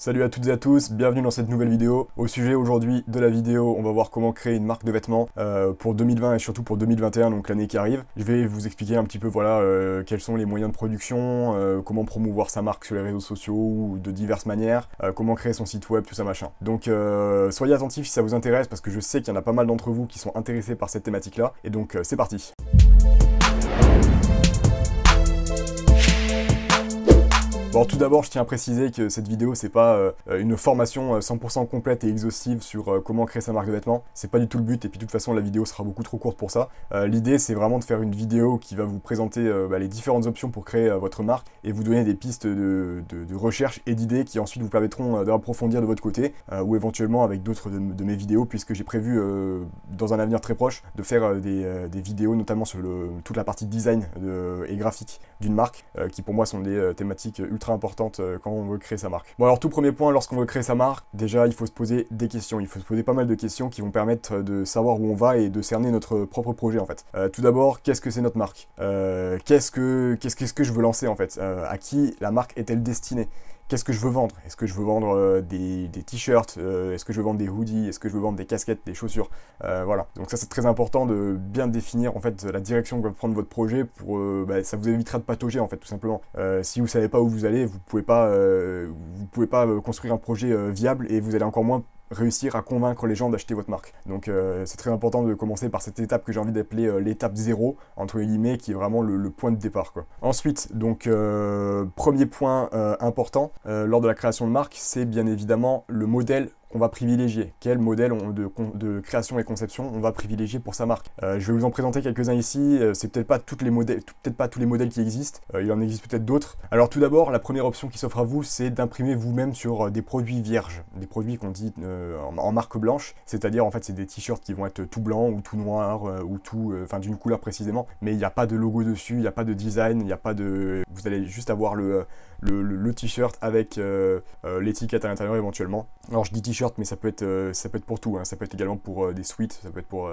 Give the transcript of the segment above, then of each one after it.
Salut à toutes et à tous, bienvenue dans cette nouvelle vidéo. Au sujet aujourd'hui de la vidéo, on va voir comment créer une marque de vêtements pour 2020 et surtout pour 2021, donc l'année qui arrive. Je vais vous expliquer un petit peu voilà quels sont les moyens de production, comment promouvoir sa marque sur les réseaux sociaux ou de diverses manières, comment créer son site web, tout ça machin. Donc soyez attentifs si ça vous intéresse parce que je sais qu'il y en a pas mal d'entre vous qui sont intéressés par cette thématique-là. Et donc c'est parti. Bon, tout d'abord, je tiens à préciser que cette vidéo, c'est pas une formation 100% complète et exhaustive sur comment créer sa marque de vêtements. C'est pas du tout le but, et puis de toute façon, la vidéo sera beaucoup trop courte pour ça. L'idée, c'est vraiment de faire une vidéo qui va vous présenter les différentes options pour créer votre marque et vous donner des pistes de recherche et d'idées qui ensuite vous permettront d'approfondir de votre côté ou éventuellement avec d'autres de mes vidéos, puisque j'ai prévu dans un avenir très proche de faire des vidéos notamment sur toute la partie design et graphique d'une marque qui pour moi sont des thématiques ultra importante quand on veut créer sa marque. Bon alors tout premier point, lorsqu'on veut créer sa marque, déjà il faut se poser des questions, il faut se poser pas mal de questions qui vont permettre de savoir où on va et de cerner notre propre projet en fait. Tout d'abord, qu'est-ce que c'est notre marque? Qu'est-ce que je veux lancer en fait? À qui la marque est-elle destinée? Qu'est-ce que je veux vendre? Est-ce que je veux vendre des t-shirts? Est-ce que je veux vendre des hoodies? Est-ce que je veux vendre des casquettes, des chaussures? Voilà, donc ça c'est très important de bien définir en fait la direction que va prendre votre projet pour ça vous évitera de patauger en fait tout simplement. Si vous savez pas où vous allez, vous pouvez pas construire un projet viable et vous allez encore moins réussir à convaincre les gens d'acheter votre marque. Donc c'est très important de commencer par cette étape que j'ai envie d'appeler l'étape 0, entre guillemets, qui est vraiment le point de départ, quoi. Ensuite, donc premier point important lors de la création de marque, c'est bien évidemment le modèle qu'on va privilégier. Quel modèle de création et conception on va privilégier pour sa marque. Je vais vous en présenter quelques-uns ici. C'est peut-être pas tous les modèles qui existent. Il en existe peut-être d'autres. Alors tout d'abord, la première option qui s'offre à vous, c'est d'imprimer vous-même sur des produits vierges, des produits qu'on dit en marque blanche. C'est-à-dire en fait c'est des t-shirts qui vont être tout blancs ou tout noirs ou tout, enfin d'une couleur précisément. Mais il n'y a pas de logo dessus, il n'y a pas de design, il n'y a pas de. Vous allez juste avoir le t-shirt avec l'étiquette à l'intérieur éventuellement. Alors je dis t-shirt mais ça peut être pour tout, hein. Ça peut être également pour des sweats, ça peut être pour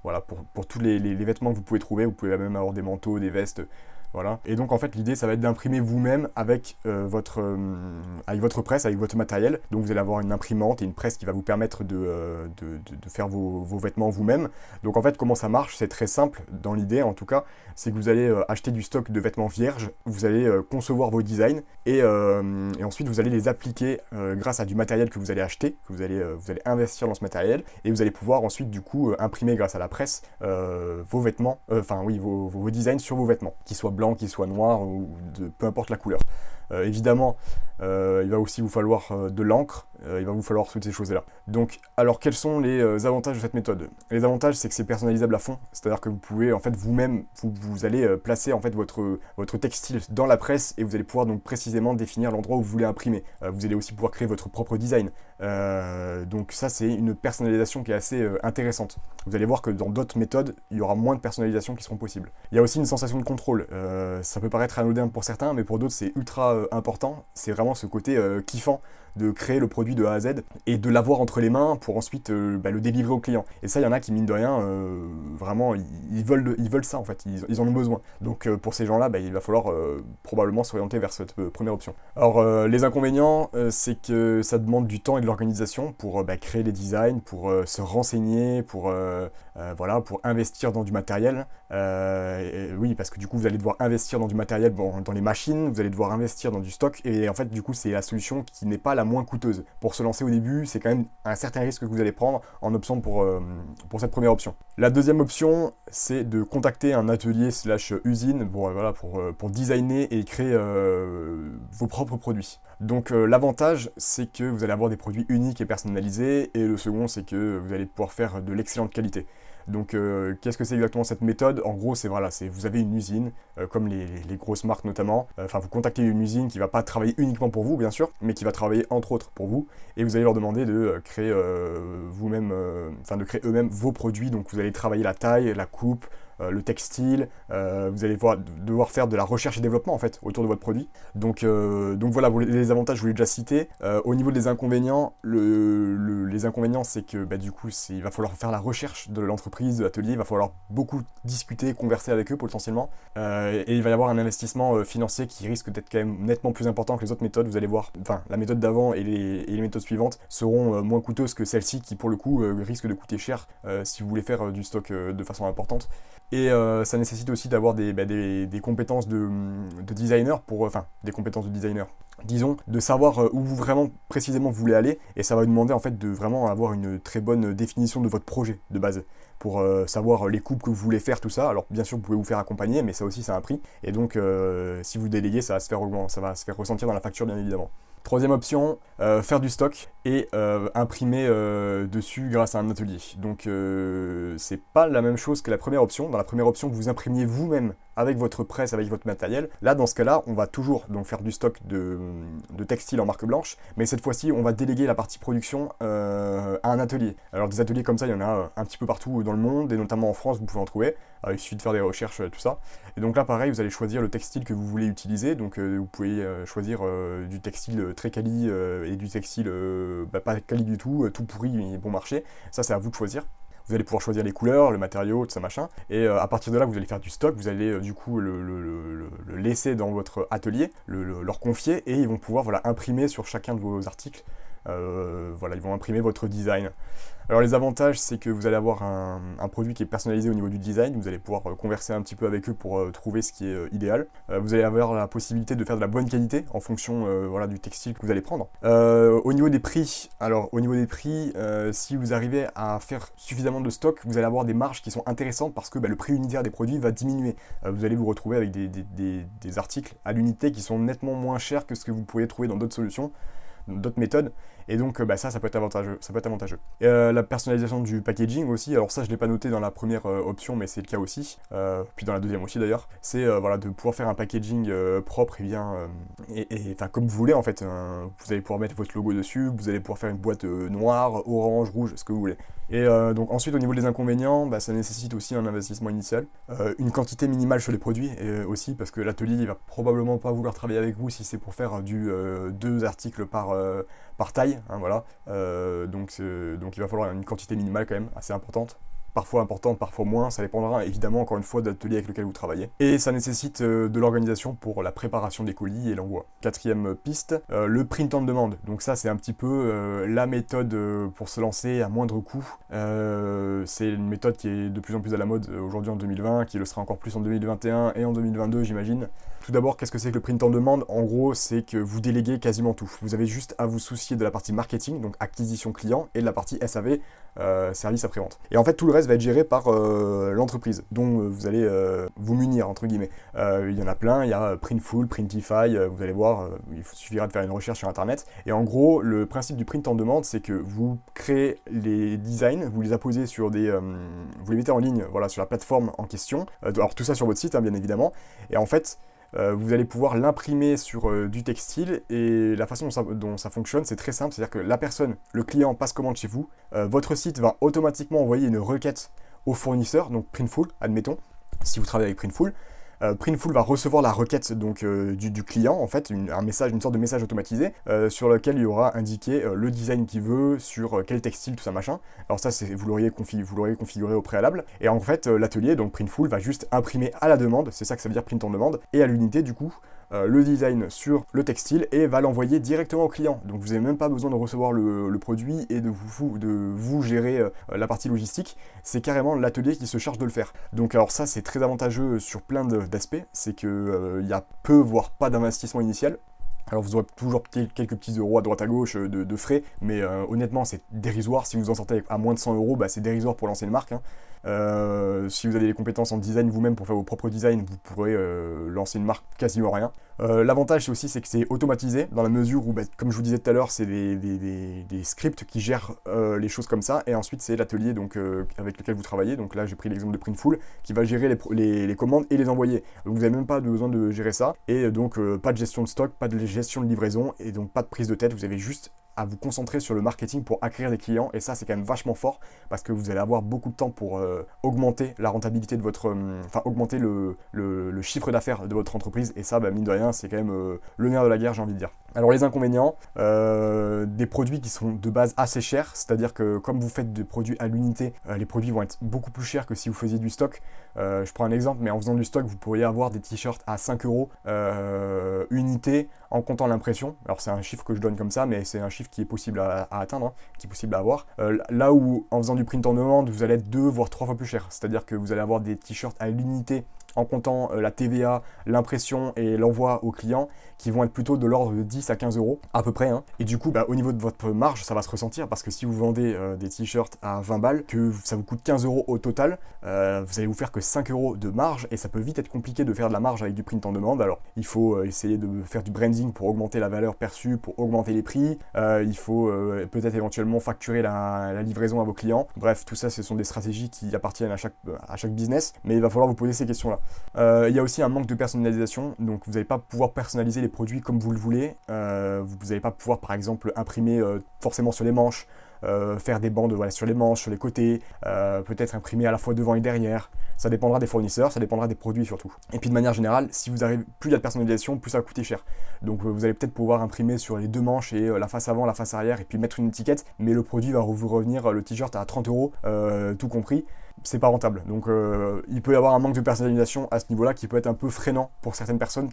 voilà, pour tous les vêtements que vous pouvez trouver. Vous pouvez même avoir des manteaux, des vestes. Voilà. Et donc en fait l'idée ça va être d'imprimer vous-même avec votre presse, avec votre matériel. Donc vous allez avoir une imprimante et une presse qui va vous permettre de faire vos vêtements vous-même. Donc en fait comment ça marche, c'est très simple dans l'idée en tout cas, c'est que vous allez acheter du stock de vêtements vierges, vous allez concevoir vos designs et ensuite vous allez les appliquer grâce à du matériel que vous allez acheter, que vous allez investir dans ce matériel et vous allez pouvoir ensuite du coup imprimer grâce à la presse vos vêtements, vos designs sur vos vêtements, qu'ils soient blanc, qu'il soit noir ou peu importe la couleur. Évidemment, il va aussi vous falloir de l'encre, il va vous falloir toutes ces choses-là. Donc, alors quels sont les avantages de cette méthode? Les avantages, c'est que c'est personnalisable à fond, c'est-à-dire que vous pouvez en fait vous-même, vous allez placer en fait votre textile dans la presse et vous allez pouvoir donc précisément définir l'endroit où vous voulez imprimer. Vous allez aussi pouvoir créer votre propre design. Donc ça, c'est une personnalisation qui est assez intéressante. Vous allez voir que dans d'autres méthodes, il y aura moins de personnalisation qui seront possibles. Il y a aussi une sensation de contrôle. Ça peut paraître anodin pour certains, mais pour d'autres, c'est ultra important. C'est vraiment ce côté kiffant de créer le produit de A à Z et de l'avoir entre les mains pour ensuite le délivrer au client. Et ça, il y en a qui, mine de rien, vraiment, ils veulent ça en fait, ils en ont besoin. Donc pour ces gens-là, il va falloir probablement s'orienter vers cette première option. Alors les inconvénients, c'est que ça demande du temps et de l'organisation pour créer les designs, pour se renseigner, pour investir dans du matériel. Oui, parce que du coup, vous allez devoir investir dans du matériel, dans les machines, vous allez devoir investir dans du stock, et en fait, du coup, c'est la solution qui n'est pas la moins coûteuse. Pour se lancer au début, c'est quand même un certain risque que vous allez prendre en option pour cette première option. La deuxième option, c'est de contacter un atelier / usine pour designer et créer vos propres produits. Donc l'avantage, c'est que vous allez avoir des produits uniques et personnalisés, et le second, c'est que vous allez pouvoir faire de l'excellente qualité. Donc qu'est-ce que c'est exactement cette méthode? En gros, vous avez une usine, comme les grosses marques notamment. Vous contactez une usine qui va pas travailler uniquement pour vous, bien sûr, mais qui va travailler entre autres pour vous. Et vous allez leur demander de créer de créer eux-mêmes vos produits. Donc vous allez travailler la taille, la coupe, le textile, vous allez devoir faire de la recherche et développement en fait autour de votre produit. Donc voilà, les avantages je vous l'ai déjà cité. Au niveau des inconvénients, les inconvénients c'est que du coup il va falloir faire la recherche de l'entreprise, de l'atelier, il va falloir beaucoup discuter, converser avec eux potentiellement, et il va y avoir un investissement financier qui risque d'être quand même nettement plus important que les autres méthodes. Vous allez voir, enfin la méthode d'avant et les méthodes suivantes seront moins coûteuses que celle-ci qui pour le coup risque de coûter cher si vous voulez faire du stock de façon importante. Et ça nécessite aussi d'avoir des compétences de designer enfin des compétences de designer, disons, de savoir où vous vraiment précisément vous voulez aller, et ça va vous demander en fait de vraiment avoir une très bonne définition de votre projet de base, pour savoir les coupes que vous voulez faire, tout ça. Alors bien sûr vous pouvez vous faire accompagner, mais ça aussi c'est un prix, et donc si vous déléguez ça va se faire ressentir dans la facture bien évidemment. Troisième option, faire du stock et imprimer dessus grâce à un atelier. Donc c'est pas la même chose que la première option. Dans la première option, vous imprimiez vous-même avec votre presse, avec votre matériel. Là, dans ce cas-là, on va toujours donc faire du stock de textile en marque blanche, mais cette fois-ci, on va déléguer la partie production à un atelier. Alors des ateliers comme ça, il y en a un petit peu partout dans le monde, et notamment en France, vous pouvez en trouver. Il suffit de faire des recherches, tout ça. Et donc là, pareil, vous allez choisir le textile que vous voulez utiliser. Donc vous pouvez choisir du textile très quali et du textile pas quali du tout pourri mais bon marché. Ça, c'est à vous de choisir. Vous allez pouvoir choisir les couleurs, le matériau, tout ça machin. Et à partir de là, vous allez faire du stock. Vous allez du coup le laisser dans votre atelier, leur confier, et ils vont pouvoir imprimer sur chacun de vos articles. Ils vont imprimer votre design. Alors les avantages, c'est que vous allez avoir un produit qui est personnalisé au niveau du design. Vous allez pouvoir converser un petit peu avec eux pour trouver ce qui est idéal. Vous allez avoir la possibilité de faire de la bonne qualité en fonction du textile que vous allez prendre. Au niveau des prix, si vous arrivez à faire suffisamment de stock, vous allez avoir des marges qui sont intéressantes parce que le prix unitaire des produits va diminuer. Vous allez vous retrouver avec des articles à l'unité qui sont nettement moins chers que ce que vous pourriez trouver dans d'autres solutions, d'autres méthodes, et donc ça peut être avantageux. Et, la personnalisation du packaging aussi, alors ça je l'ai pas noté dans la première option, mais c'est le cas aussi, puis dans la deuxième aussi d'ailleurs, c'est de pouvoir faire un packaging propre et bien, comme vous voulez en fait. Vous allez pouvoir mettre votre logo dessus, vous allez pouvoir faire une boîte noire, orange, rouge, ce que vous voulez. Et donc ensuite au niveau des inconvénients, ça nécessite aussi un investissement initial, une quantité minimale sur les produits aussi, parce que l'atelier il va probablement pas vouloir travailler avec vous si c'est pour faire du 2 articles par taille, voilà. Donc il va falloir une quantité minimale quand même assez importante. Parfois importante, parfois moins, ça dépendra évidemment encore une fois de l'atelier avec lequel vous travaillez. Et ça nécessite de l'organisation pour la préparation des colis et l'envoi. Quatrième piste, le print on demand. Donc ça c'est un petit peu la méthode pour se lancer à moindre coût. C'est une méthode qui est de plus en plus à la mode aujourd'hui en 2020, qui le sera encore plus en 2021 et en 2022 j'imagine. Tout d'abord, qu'est-ce que c'est que le print on demand? En gros, c'est que vous déléguez quasiment tout. Vous avez juste à vous soucier de la partie marketing, donc acquisition client, et de la partie SAV, service après-vente. Et en fait, tout le reste va être géré par l'entreprise, dont vous allez vous munir, entre guillemets. Il y en a plein, il y a Printful, Printify, vous allez voir, il suffira de faire une recherche sur Internet. Et en gros, le principe du print on demand, c'est que vous créez les designs, vous les apposez sur vous les mettez en ligne, voilà, sur la plateforme en question. Alors tout ça sur votre site, bien évidemment. Et en fait, vous allez pouvoir l'imprimer sur du textile, et la façon dont ça fonctionne, c'est très simple, c'est-à-dire que la personne, le client passe commande chez vous, votre site va automatiquement envoyer une requête au fournisseur, donc Printful, admettons, si vous travaillez avec Printful. Printful va recevoir la requête donc, du client, en fait, une sorte de message automatisé sur lequel il y aura indiqué le design qu'il veut, sur quel textile, tout ça machin. Alors ça, vous l'auriez configuré au préalable. Et en fait, l'atelier, donc Printful, va juste imprimer à la demande, c'est ça que ça veut dire print on demand, et à l'unité du coup, le design sur le textile et va l'envoyer directement au client. Donc vous n'avez même pas besoin de recevoir le produit et de vous gérer la partie logistique. C'est carrément l'atelier qui se charge de le faire. Donc alors ça c'est très avantageux sur plein d'aspects. C'est qu'il y a peu voire pas d'investissement initial. Alors vous aurez toujours quelques petits euros à droite à gauche de frais, mais honnêtement c'est dérisoire. Si vous en sortez à moins de 100 euros, c'est dérisoire pour lancer une marque. Si vous avez des compétences en design vous-même pour faire vos propres designs, vous pourrez lancer une marque quasiment rien. L'avantage aussi c'est que c'est automatisé dans la mesure où, comme je vous disais tout à l'heure, c'est des scripts qui gèrent les choses comme ça, et ensuite c'est l'atelier avec lequel vous travaillez. Donc là j'ai pris l'exemple de Printful qui va gérer les commandes et les envoyer. Donc vous n'avez même pas besoin de gérer ça, et donc pas de gestion de stock, pas de gestion de livraison, et donc pas de prise de tête. Vous avez juste à vous concentrer sur le marketing pour acquérir des clients, et ça c'est quand même vachement fort, parce que vous allez avoir beaucoup de temps pour augmenter la rentabilité de votre... augmenter le chiffre d'affaires de votre entreprise, et ça, mine de rien, c'est quand même le nerf de la guerre, j'ai envie de dire. Alors les inconvénients, des produits qui sont de base assez chers, c'est-à-dire que comme vous faites des produits à l'unité, les produits vont être beaucoup plus chers que si vous faisiez du stock. Je prends un exemple, mais en faisant du stock, vous pourriez avoir des t-shirts à 5 € unité en comptant l'impression. Alors c'est un chiffre que je donne comme ça, mais c'est un chiffre qui est possible à atteindre, hein, qui est possible à avoir. Là où en faisant du print on demand, vous allez être 2 voire 3 fois plus cher, c'est-à-dire que vous allez avoir des t-shirts à l'unité en comptant la TVA, l'impression et l'envoi aux clients, qui vont être plutôt de l'ordre de 10 à 15 € à peu près. Hein. Et du coup, au niveau de votre marge, ça va se ressentir, parce que si vous vendez des t-shirts à 20 balles, que ça vous coûte 15 € au total, vous allez vous faire que 5 € de marge, et ça peut vite être compliqué de faire de la marge avec du print on demand. Alors, il faut essayer de faire du branding pour augmenter la valeur perçue, pour augmenter les prix. Il faut peut-être éventuellement facturer la livraison à vos clients. Bref, tout ça, ce sont des stratégies qui appartiennent à chaque business, mais il va falloir vous poser ces questions-là. Il y a aussi un manque de personnalisation, donc vous n'allez pas pouvoir personnaliser les produits comme vous le voulez. Vous n'allez pas pouvoir par exemple imprimer forcément sur les manches, faire des bandes sur les manches, sur les côtés, peut-être imprimer à la fois devant et derrière. Ça dépendra des fournisseurs, ça dépendra des produits surtout. Et puis de manière générale, si vous arrivez, plus il y a de personnalisation, plus ça va coûter cher. Donc vous allez peut-être pouvoir imprimer sur les deux manches et la face avant, la face arrière, et puis mettre une étiquette, mais le produit va vous revenir, le t-shirt à 30 €, tout compris. C'est pas rentable. Donc il peut y avoir un manque de personnalisation à ce niveau-là qui peut être un peu freinant pour certaines personnes.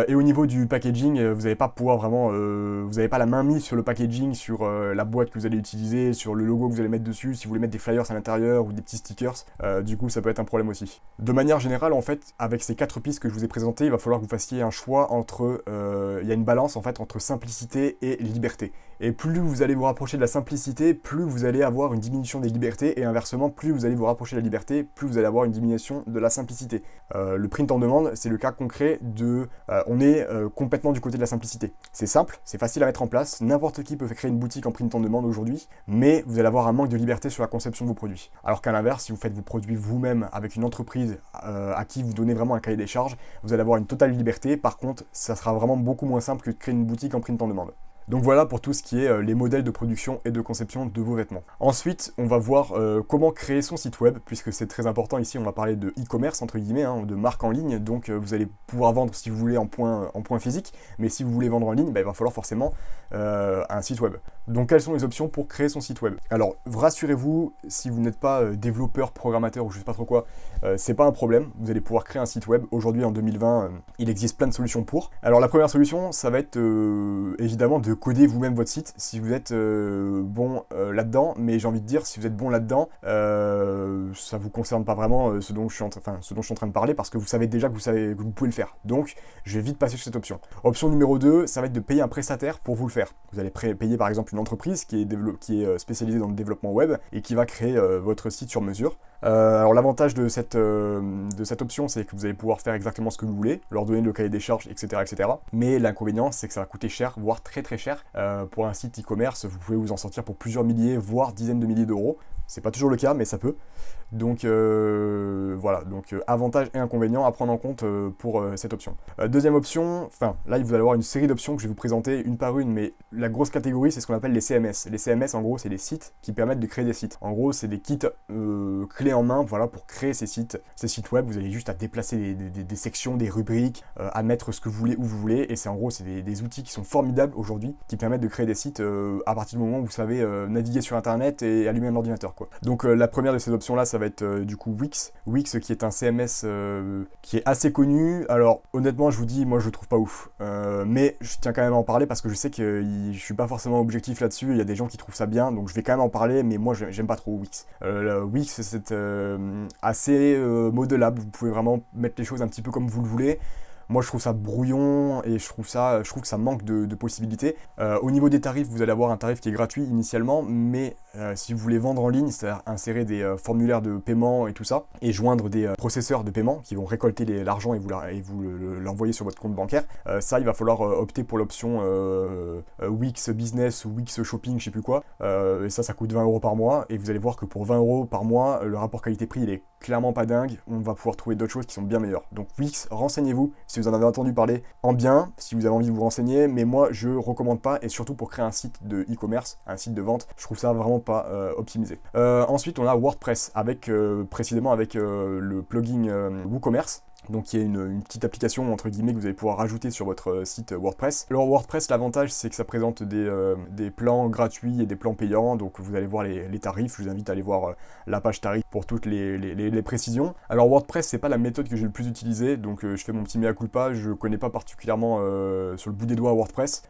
Et au niveau du packaging, vous n'allez pas pouvoir vraiment, vous n'avez pas la main mise sur le packaging, sur la boîte que vous allez utiliser, sur le logo que vous allez mettre dessus, si vous voulez mettre des flyers à l'intérieur ou des petits stickers, du coup ça peut être un problème aussi. De manière générale, en fait, avec ces 4 pistes que je vous ai présentées, il va falloir que vous fassiez un choix entre, il y a une balance en fait entre simplicité et liberté. Et plus vous allez vous rapprocher de la simplicité, plus vous allez avoir une diminution des libertés, et inversement, plus vous allez vous rapprocher de la liberté, plus vous allez avoir une diminution de la simplicité. Le print on demand, c'est le cas concret de... on est complètement du côté de la simplicité. C'est simple, c'est facile à mettre en place, n'importe qui peut créer une boutique en print on demand aujourd'hui, mais vous allez avoir un manque de liberté sur la conception de vos produits. Alors qu'à l'inverse, si vous faites vos produits vous-même avec une entreprise à qui vous donnez vraiment un cahier des charges, vous allez avoir une totale liberté. Par contre, ça sera vraiment beaucoup moins simple que de créer une boutique en print on demand. Donc voilà pour tout ce qui est les modèles de production et de conception de vos vêtements. Ensuite, on va voir comment créer son site web, puisque c'est très important ici, on va parler de e-commerce, entre guillemets, hein, de marque en ligne. Donc vous allez pouvoir vendre si vous voulez en point physique, mais si vous voulez vendre en ligne, il va falloir forcément un site web. Donc quelles sont les options pour créer son site web? Alors rassurez-vous, si vous n'êtes pas développeur, programmateur ou je sais pas trop quoi, c'est pas un problème, vous allez pouvoir créer un site web. Aujourd'hui en 2020, il existe plein de solutions pour. Alors la première solution, ça va être évidemment de coder vous-même votre site si vous êtes bon là-dedans, mais j'ai envie de dire, si vous êtes bon là-dedans, ça vous concerne pas vraiment ce dont je suis en train de parler, parce que vous savez déjà que vous pouvez le faire. Donc je vais vite passer sur cette option. Option numéro 2, ça va être de payer un prestataire pour vous le faire. Vous allez payer par exemple une entreprise qui est spécialisée dans le développement web et qui va créer votre site sur mesure. Alors l'avantage de cette option, c'est que vous allez pouvoir faire exactement ce que vous voulez, leur donner le cahier des charges, etc. etc. Mais l'inconvénient, c'est que ça va coûter cher, voire très très cher. Pour un site e-commerce, vous pouvez vous en sortir pour plusieurs milliers, voire dizaines de milliers d'euros. C'est pas toujours le cas, mais ça peut. Donc voilà, donc avantages et inconvénients à prendre en compte pour cette option. Deuxième option, enfin là vous allez avoir une série d'options que je vais vous présenter une par une, mais la grosse catégorie c'est ce qu'on appelle les CMS. Les CMS en gros c'est des sites qui permettent de créer des sites. En gros c'est des kits clés en main, voilà, pour créer ces sites web. Vous avez juste à déplacer des sections, des rubriques, à mettre ce que vous voulez où vous voulez, et c'est en gros c'est des outils qui sont formidables aujourd'hui, qui permettent de créer des sites à partir du moment où vous savez naviguer sur internet et allumer un ordinateur quoi. Donc la première de ces options là, ça va être du coup Wix. Wix qui est un CMS qui est assez connu. Alors honnêtement je vous dis, moi je le trouve pas ouf, mais je tiens quand même à en parler parce que je sais que je suis pas forcément objectif là-dessus. Il y a des gens qui trouvent ça bien, donc je vais quand même en parler, mais moi j'aime pas trop Wix. Wix c'est assez modelable, vous pouvez vraiment mettre les choses un petit peu comme vous le voulez. Moi je trouve ça brouillon et je trouve que ça manque de possibilités. Au niveau des tarifs, vous allez avoir un tarif qui est gratuit initialement, mais si vous voulez vendre en ligne, c'est-à-dire insérer des formulaires de paiement et tout ça, et joindre des processeurs de paiement qui vont récolter l'argent et vous l'envoyer sur votre compte bancaire, ça il va falloir opter pour l'option Wix Business ou Wix Shopping, je sais plus quoi, et ça coûte 20 € par mois, et vous allez voir que pour 20 € par mois, le rapport qualité-prix il est clairement pas dingue, on va pouvoir trouver d'autres choses qui sont bien meilleures. Donc Wix, renseignez-vous si vous en avez entendu parler en bien, si vous avez envie de vous renseigner, mais moi je recommande pas, et surtout pour créer un site de e-commerce, un site de vente, je trouve ça vraiment pas optimisé. Ensuite on a WordPress, avec précisément avec le plugin WooCommerce. Donc qui est une petite application entre guillemets que vous allez pouvoir rajouter sur votre site WordPress. Alors WordPress, l'avantage c'est que ça présente des plans gratuits et des plans payants, donc vous allez voir les tarifs. Je vous invite à aller voir la page tarif pour toutes les précisions. Alors WordPress, c'est pas la méthode que j'ai le plus utilisée, donc je fais mon petit mea culpa, je connais pas particulièrement sur le bout des doigts WordPress,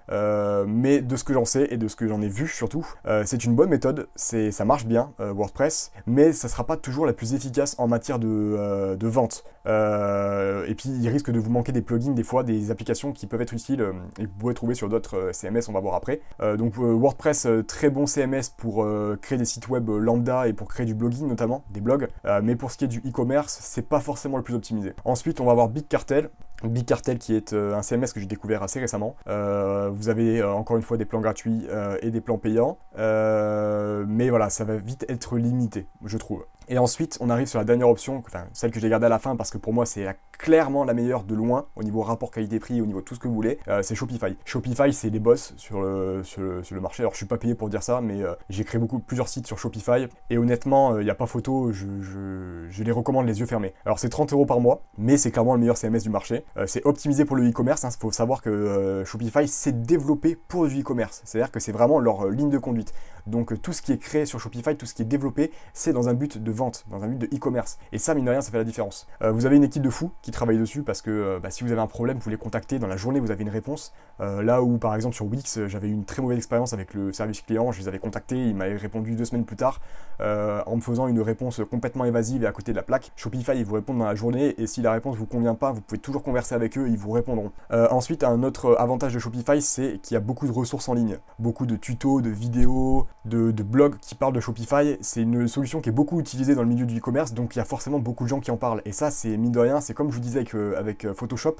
mais de ce que j'en sais et de ce que j'en ai vu surtout, c'est une bonne méthode, ça marche bien WordPress, mais ça sera pas toujours la plus efficace en matière de vente. Et puis il risque de vous manquer des plugins, des fois des applications qui peuvent être utiles et que vous pouvez trouver sur d'autres CMS, on va voir après. Donc WordPress, très bon CMS pour créer des sites web lambda et pour créer du blogging notamment, des blogs, mais pour ce qui est du e-commerce, c'est pas forcément le plus optimisé. Ensuite on va avoir BigCartel. BigCartel qui est un CMS que j'ai découvert assez récemment. Vous avez encore une fois des plans gratuits et des plans payants, mais voilà, ça va vite être limité, je trouve. Et ensuite, on arrive sur la dernière option, enfin celle que j'ai gardée à la fin parce que pour moi c'est clairement la meilleure de loin au niveau rapport qualité-prix, au niveau de tout ce que vous voulez, c'est Shopify. Shopify, c'est les boss sur le marché. Alors je suis pas payé pour dire ça, mais j'ai créé plusieurs sites sur Shopify et honnêtement, il n'y a pas photo, je les recommande les yeux fermés. Alors c'est 30 € par mois, mais c'est clairement le meilleur CMS du marché. C'est optimisé pour le e-commerce, il faut savoir que Shopify s'est développé pour du e-commerce, c'est-à-dire que c'est vraiment leur ligne de conduite. Donc tout ce qui est créé sur Shopify, tout ce qui est développé, c'est dans un but de vente, dans un but de e-commerce. Et ça, mine de rien, ça fait la différence. Vous avez une équipe de fous qui travaille dessus parce que si vous avez un problème, vous les contactez, dans la journée, vous avez une réponse. Là où, par exemple, sur Wix, j'avais eu une très mauvaise expérience avec le service client, je les avais contactés, ils m'avaient répondu 2 semaines plus tard en me faisant une réponse complètement évasive et à côté de la plaque. Shopify, ils vous répondent dans la journée et si la réponse ne vous convient pas, vous pouvez toujours converser avec eux, ils vous répondront. Ensuite, un autre avantage de Shopify, c'est qu'il y a beaucoup de ressources en ligne, beaucoup de tutos, de vidéos, de blogs qui parlent de Shopify. C'est une solution qui est beaucoup utilisée dans le milieu du e-commerce, donc il y a forcément beaucoup de gens qui en parlent. Et ça, c'est mine de rien, c'est comme je vous disais avec Photoshop.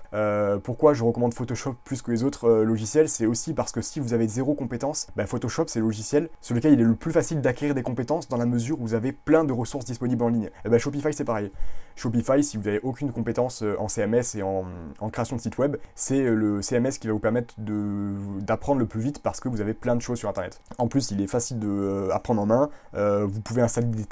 Pourquoi je recommande Photoshop plus que les autres logiciels, c'est aussi parce que si vous avez zéro compétence, Photoshop c'est le logiciel sur lequel il est le plus facile d'acquérir des compétences dans la mesure où vous avez plein de ressources disponibles en ligne. Et Shopify c'est pareil. Shopify, si vous n'avez aucune compétence en CMS et en création de site web, c'est le CMS qui va vous permettre d'apprendre le plus vite parce que vous avez plein de choses sur internet. En plus, il est facile à prendre en main. Vous pouvez installer des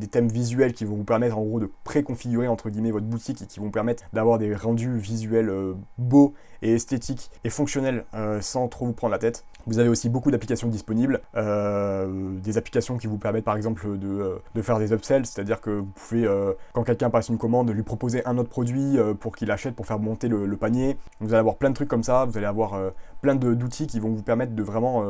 thèmes visuels qui vont vous permettre en gros de préconfigurer entre guillemets votre boutique et qui vont vous permettre d'avoir des rendus visuels beaux et esthétiques et fonctionnels sans trop vous prendre la tête. Vous avez aussi beaucoup d'applications disponibles, des applications qui vous permettent par exemple de faire des upsells, c'est-à-dire que vous pouvez, quand quelqu'un passe une commande, lui proposer un autre produit pour qu'il achète pour faire monter le panier. Vous allez avoir plein de trucs comme ça, vous allez avoir plein d'outils qui vont vous permettre de vraiment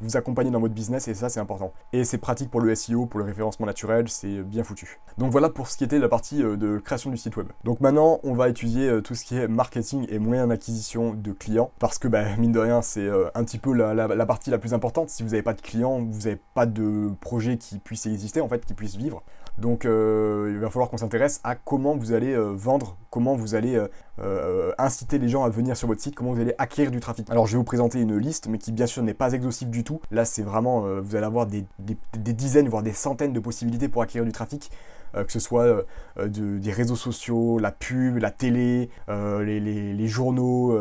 vous accompagner dans votre business et ça c'est important. Et c'est pratique pour le SEO, pour le référencement naturel, c'est bien foutu. Donc voilà pour ce qui était de la partie de création du site web. Donc maintenant on va étudier tout ce qui est marketing et moyens d'acquisition de clients parce que mine de rien c'est un petit peu la partie la plus importante. Si vous n'avez pas de clients, vous n'avez pas de projet qui puisse exister en fait, qui puisse vivre. Donc il va falloir qu'on s'intéresse à comment vous allez vendre, comment vous allez inciter les gens à venir sur votre site, comment vous allez acquérir du trafic. Alors je vais vous présenter une liste, mais qui bien sûr n'est pas exhaustive du tout. Là c'est vraiment, vous allez avoir des dizaines, voire des centaines de possibilités pour acquérir du trafic. Que ce soit des réseaux sociaux, la pub, la télé, les journaux,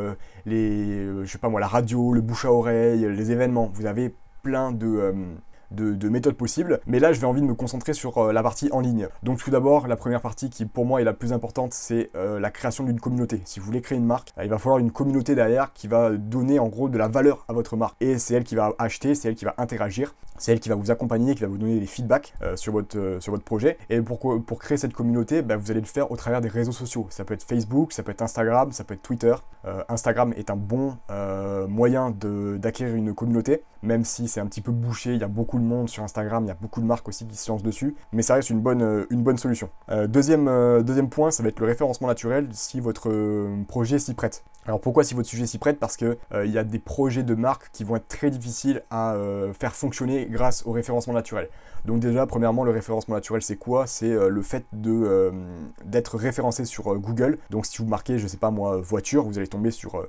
je sais pas moi, la radio, le bouche à oreille, les événements. Vous avez plein de méthodes possibles, mais là je vais envie de me concentrer sur la partie en ligne. Donc tout d'abord, la première partie qui pour moi est la plus importante, c'est la création d'une communauté. Si vous voulez créer une marque, il va falloir une communauté derrière qui va donner en gros de la valeur à votre marque. Et c'est elle qui va acheter, c'est elle qui va interagir, c'est elle qui va vous accompagner, qui va vous donner des feedbacks sur votre projet. Et pour créer cette communauté, vous allez le faire au travers des réseaux sociaux. Ça peut être Facebook, ça peut être Instagram, ça peut être Twitter. Instagram est un bon moyen d'acquérir une communauté, même si c'est un petit peu bouché, il y a beaucoup de monde sur Instagram, il y a beaucoup de marques aussi qui se lancent dessus, mais ça reste une bonne solution. Deuxième point, ça va être le référencement naturel si votre projet s'y prête. Alors pourquoi si votre sujet s'y prête? Parce que il y a des projets de marque qui vont être très difficiles à faire fonctionner grâce au référencement naturel. Donc déjà, premièrement, le référencement naturel, c'est quoi? C'est le fait d'être référencé sur Google. Donc si vous marquez, je sais pas moi, voiture, vous allez tomber sur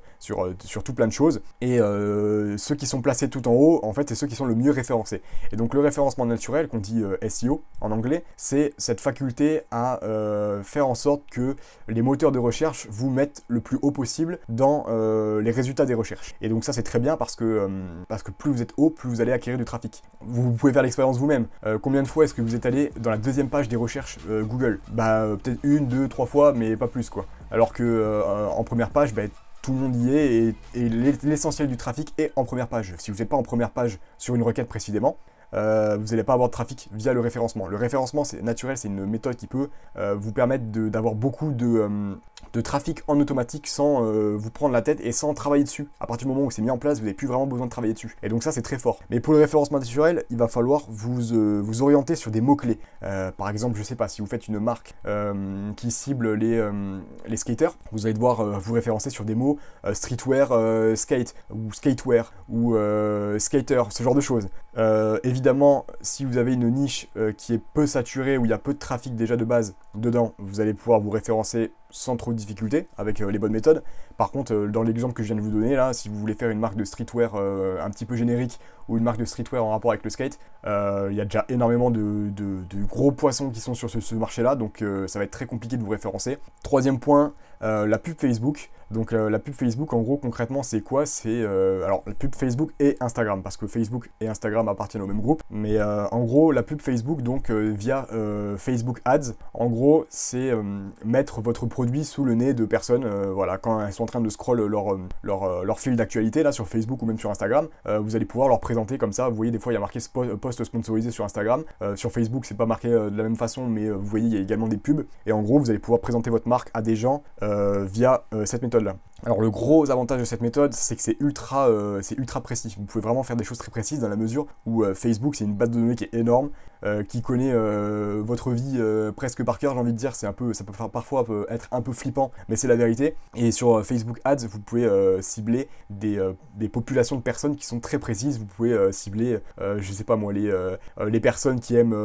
tout plein de choses. Et ceux qui sont placés tout en haut, en fait, c'est ceux qui sont le mieux référencés. Et donc le référencement naturel, qu'on dit SEO en anglais, c'est cette faculté à faire en sorte que les moteurs de recherche vous mettent le plus haut possible dans les résultats des recherches. Et donc ça c'est très bien parce que plus vous êtes haut, plus vous allez acquérir du trafic. Vous pouvez faire l'expérience vous-même. Combien de fois est-ce que vous êtes allé dans la deuxième page des recherches Google? Peut-être une, deux, trois fois, mais pas plus quoi. Alors que en première page, tout le monde y est et l'essentiel du trafic est en première page. Si vous n'êtes pas en première page sur une requête précisément, vous n'allez pas avoir de trafic via le référencement. Le référencement, c'est naturel, c'est une méthode qui peut vous permettre d'avoir beaucoup de trafic en automatique sans vous prendre la tête et sans travailler dessus. À partir du moment où c'est mis en place, vous n'avez plus vraiment besoin de travailler dessus. Et donc ça, c'est très fort. Mais pour le référencement naturel, il va falloir vous orienter sur des mots-clés. Par exemple, je sais pas, si vous faites une marque qui cible les skaters, vous allez devoir vous référencer sur des mots streetwear, skate, ou skatewear, ou skater, ce genre de choses. Évidemment, si vous avez une niche qui est peu saturée, où il y a peu de trafic déjà de base dedans, vous allez pouvoir vous référencer sans trop de difficultés avec les bonnes méthodes. Par contre, dans l'exemple que je viens de vous donner là, si vous voulez faire une marque de streetwear un petit peu générique ou une marque de streetwear en rapport avec le skate, il y a déjà énormément de gros poissons qui sont sur ce marché-là, donc ça va être très compliqué de vous référencer. Troisième point, la pub Facebook. Donc la pub Facebook, en gros, concrètement, c'est quoi? C'est alors la pub Facebook et Instagram, parce que Facebook et Instagram appartiennent au même groupe. Mais en gros, la pub Facebook, donc via Facebook Ads, en gros, c'est mettre votre produit sous le nez de personnes, voilà, quand elles sont en train de scroll leur fil d'actualité là sur Facebook ou même sur Instagram, vous allez pouvoir leur présenter comme ça. Vous voyez, des fois, il y a marqué post sponsorisé sur Instagram. Sur Facebook, c'est pas marqué de la même façon, mais vous voyez, il y a également des pubs. Et en gros, vous allez pouvoir présenter votre marque à des gens via cette méthode-là. Alors le gros avantage de cette méthode, c'est que c'est ultra précis. Vous pouvez vraiment faire des choses très précises dans la mesure où Facebook, c'est une base de données qui est énorme, qui connaît votre vie presque par cœur, j'ai envie de dire. Ça peut parfois être un peu flippant, mais c'est la vérité. Et sur Facebook Ads, vous pouvez cibler des populations de personnes qui sont très précises. Vous pouvez cibler, je sais pas moi, les personnes qui aiment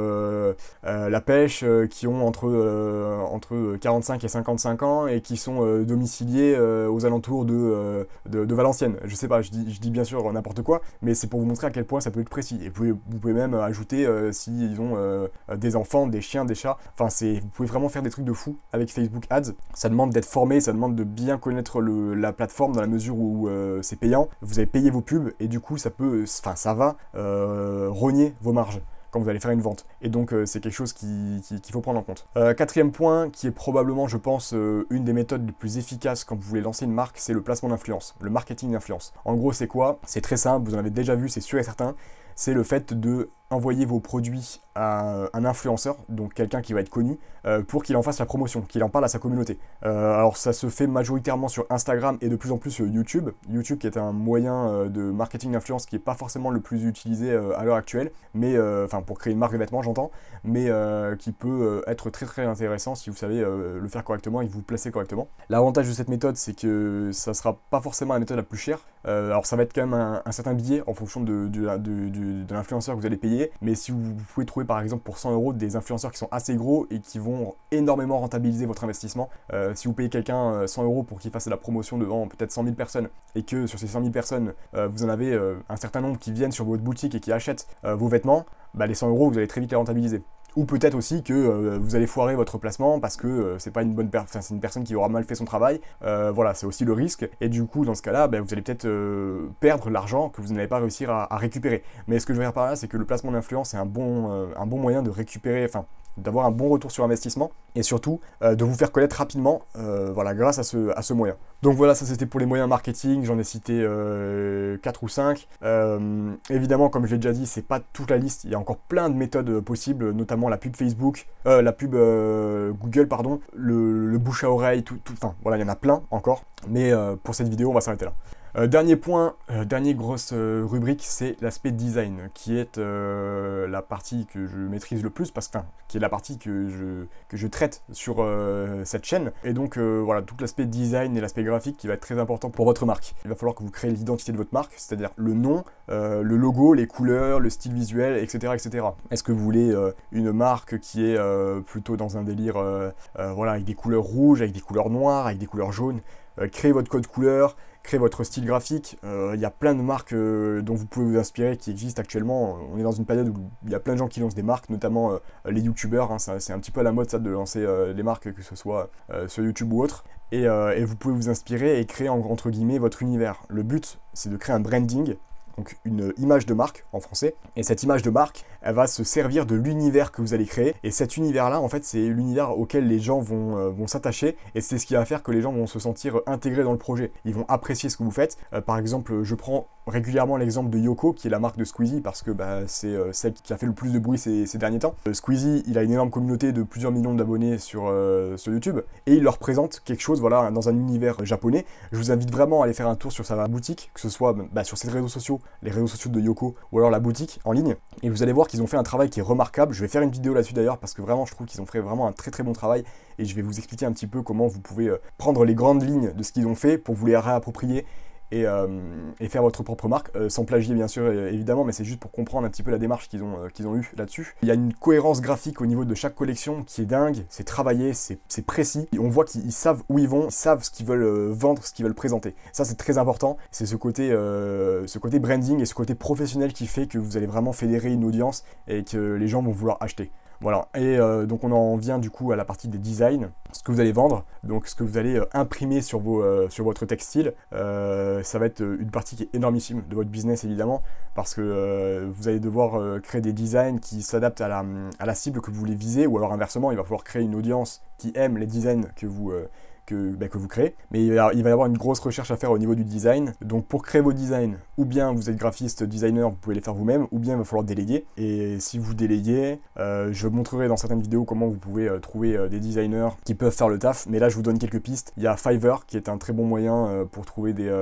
la pêche, qui ont entre 45 et 55 ans et qui sont domiciliés aux alentours de Valenciennes. Je sais pas, je dis bien sûr n'importe quoi, mais c'est pour vous montrer à quel point ça peut être précis. Et vous pouvez même ajouter s'ils ont des enfants, des chiens, des chats. Enfin, vous pouvez vraiment faire des trucs de fou avec Facebook Ads. Ça demande d'être formé, ça demande de bien connaître la plateforme dans la mesure où c'est payant. Vous avez payé vos pubs et du coup ça va rogner vos marges quand vous allez faire une vente. Et donc c'est quelque chose qu'il faut prendre en compte. Quatrième point, qui est probablement, je pense, une des méthodes les plus efficaces quand vous voulez lancer une marque, c'est le placement d'influence, le marketing d'influence. En gros, c'est quoi? C'est très simple, vous en avez déjà vu, c'est sûr et certain. C'est le fait de envoyer vos produits à un influenceur, donc quelqu'un qui va être connu, pour qu'il en fasse la promotion, qu'il en parle à sa communauté. Alors ça se fait majoritairement sur Instagram et de plus en plus sur YouTube. YouTube qui est un moyen de marketing d'influence qui n'est pas forcément le plus utilisé à l'heure actuelle, mais enfin pour créer une marque de vêtements j'entends, mais qui peut être très très intéressant si vous savez le faire correctement et vous placer correctement. L'avantage de cette méthode, c'est que ça ne sera pas forcément la méthode la plus chère. Alors ça va être quand même un certain billet en fonction de l'influenceur que vous allez payer. Mais si vous pouvez trouver par exemple pour 100 € des influenceurs qui sont assez gros et qui vont énormément rentabiliser votre investissement, si vous payez quelqu'un 100 € pour qu'il fasse la promotion devant peut-être 100 000 personnes et que sur ces 100 000 personnes, vous en avez un certain nombre qui viennent sur votre boutique et qui achètent vos vêtements, les 100 € vous allez très vite les rentabiliser. Ou peut-être aussi que vous allez foirer votre placement parce que c'est pas une bonne c'est une personne qui aura mal fait son travail. Voilà, c'est aussi le risque. Et du coup, dans ce cas-là, vous allez peut-être perdre l'argent que vous n'allez pas réussir à récupérer. Mais ce que je veux dire par là, c'est que le placement d'influence est un bon moyen de récupérer, d'avoir un bon retour sur investissement et surtout de vous faire connaître rapidement voilà, grâce à ce moyen. Donc voilà, ça c'était pour les moyens marketing, j'en ai cité 4 ou 5. Évidemment, comme je l'ai déjà dit, c'est pas toute la liste, il y a encore plein de méthodes possibles, notamment la pub Facebook, la pub Google, pardon, le bouche à oreille, enfin voilà, il y en a plein encore, mais pour cette vidéo, on va s'arrêter là. Dernier point, dernière grosse rubrique, c'est l'aspect design, qui est la partie que je maîtrise le plus, qui est la partie que je traite sur cette chaîne. Et donc voilà, tout l'aspect design et l'aspect graphique qui va être très important pour votre marque. Il va falloir que vous créez l'identité de votre marque, c'est-à-dire le nom, le logo, les couleurs, le style visuel, etc. etc. Est-ce que vous voulez une marque qui est plutôt dans un délire voilà, avec des couleurs rouges, avec des couleurs noires, avec des couleurs jaunes? Créez votre code couleur, créer votre style graphique. Il y a plein de marques dont vous pouvez vous inspirer qui existent actuellement. On est dans une période où il y a plein de gens qui lancent des marques, notamment les youtubeurs. Hein, c'est un petit peu à la mode ça de lancer des marques, que ce soit sur YouTube ou autre. Et vous pouvez vous inspirer et créer entre guillemets votre univers. Le but, c'est de créer un branding, donc une image de marque en français. Et cette image de marque, elle va se servir de l'univers que vous allez créer. Et cet univers-là, en fait, c'est l'univers auquel les gens vont s'attacher. Et c'est ce qui va faire que les gens vont se sentir intégrés dans le projet. Ils vont apprécier ce que vous faites. Par exemple, je prends régulièrement l'exemple de Yoko, qui est la marque de Squeezie, parce que c'est celle qui a fait le plus de bruit ces derniers temps. Squeezie, il a une énorme communauté de plusieurs millions d'abonnés sur YouTube. Et il leur présente quelque chose, voilà, dans un univers japonais. Je vous invite vraiment à aller faire un tour sur sa boutique, que ce soit sur ses réseaux sociaux, les réseaux sociaux de Yoko, ou alors la boutique en ligne. Et vous allez voir qu'ils ont fait un travail qui est remarquable. Je vais faire une vidéo là-dessus d'ailleurs, parce que vraiment je trouve qu'ils ont fait vraiment un très très bon travail. Et je vais vous expliquer un petit peu comment vous pouvez prendre les grandes lignes de ce qu'ils ont fait pour vous les réapproprier et faire votre propre marque, sans plagier bien sûr évidemment, mais c'est juste pour comprendre un petit peu la démarche qu'ils ont eue là-dessus. Il y a une cohérence graphique au niveau de chaque collection qui est dingue, c'est travaillé, c'est précis. Et on voit qu'ils savent où ils vont, ils savent ce qu'ils veulent vendre, ce qu'ils veulent présenter. Ça c'est très important, c'est ce côté branding et ce côté professionnel qui fait que vous allez vraiment fédérer une audience et que les gens vont vouloir acheter. Voilà, et donc on en vient du coup à la partie des designs, ce que vous allez vendre, donc ce que vous allez imprimer sur votre textile. Ça va être une partie qui est énormissime de votre business évidemment, parce que vous allez devoir créer des designs qui s'adaptent à la cible que vous voulez viser, ou alors inversement, il va falloir créer une audience qui aime les designs que vous créez, mais il va y avoir une grosse recherche à faire au niveau du design. Donc pour créer vos designs, ou bien vous êtes graphiste, designer, vous pouvez les faire vous-même, ou bien il va falloir déléguer. Et si vous déléguez, je montrerai dans certaines vidéos comment vous pouvez trouver des designers qui peuvent faire le taf, mais là je vous donne quelques pistes. Il y a Fiverr qui est un très bon moyen pour trouver des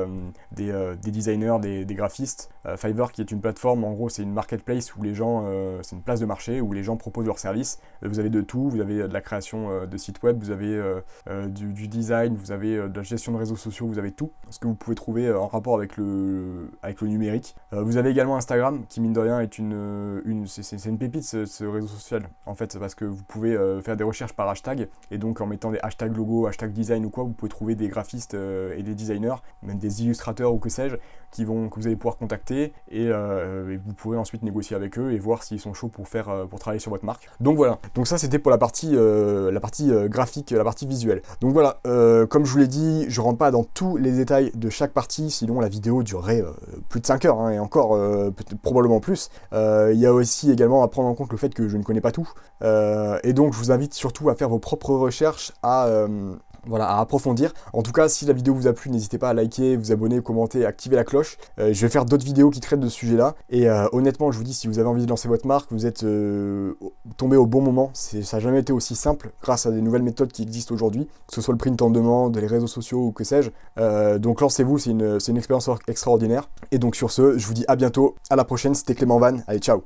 designers, des graphistes. Fiverr qui est une plateforme, en gros c'est une marketplace où les gens, c'est une place de marché où les gens proposent leurs services. Vous avez de tout, vous avez de la création de sites web, vous avez du design, vous avez de la gestion de réseaux sociaux, vous avez tout ce que vous pouvez trouver en rapport avec le numérique. Vous avez également Instagram qui mine de rien est c'est une pépite ce réseau social en fait, parce que vous pouvez faire des recherches par hashtag, et donc en mettant des hashtags logo, hashtag design ou quoi, vous pouvez trouver des graphistes et des designers, même des illustrateurs ou que sais-je, que vous allez pouvoir contacter et vous pourrez ensuite négocier avec eux et voir s'ils sont chauds pour travailler sur votre marque. Donc voilà, donc ça c'était pour la partie graphique, la partie visuelle. Donc voilà, comme je vous l'ai dit, je rentre pas dans tous les détails de chaque partie, sinon la vidéo durerait plus de 5 heures, hein, et encore probablement plus. Il y a aussi également à prendre en compte le fait que je ne connais pas tout, et donc je vous invite surtout à faire vos propres recherches, à approfondir. En tout cas, si la vidéo vous a plu, n'hésitez pas à liker, vous abonner, commenter, activer la cloche. Je vais faire d'autres vidéos qui traitent de ce sujet-là. Et honnêtement, je vous dis, si vous avez envie de lancer votre marque, vous êtes tombé au bon moment. Ça n'a jamais été aussi simple grâce à des nouvelles méthodes qui existent aujourd'hui, que ce soit le print on demand, les réseaux sociaux ou que sais-je. Donc lancez-vous, c'est une expérience extraordinaire. Et donc sur ce, je vous dis à bientôt, à la prochaine, c'était Clément Van. Allez, ciao!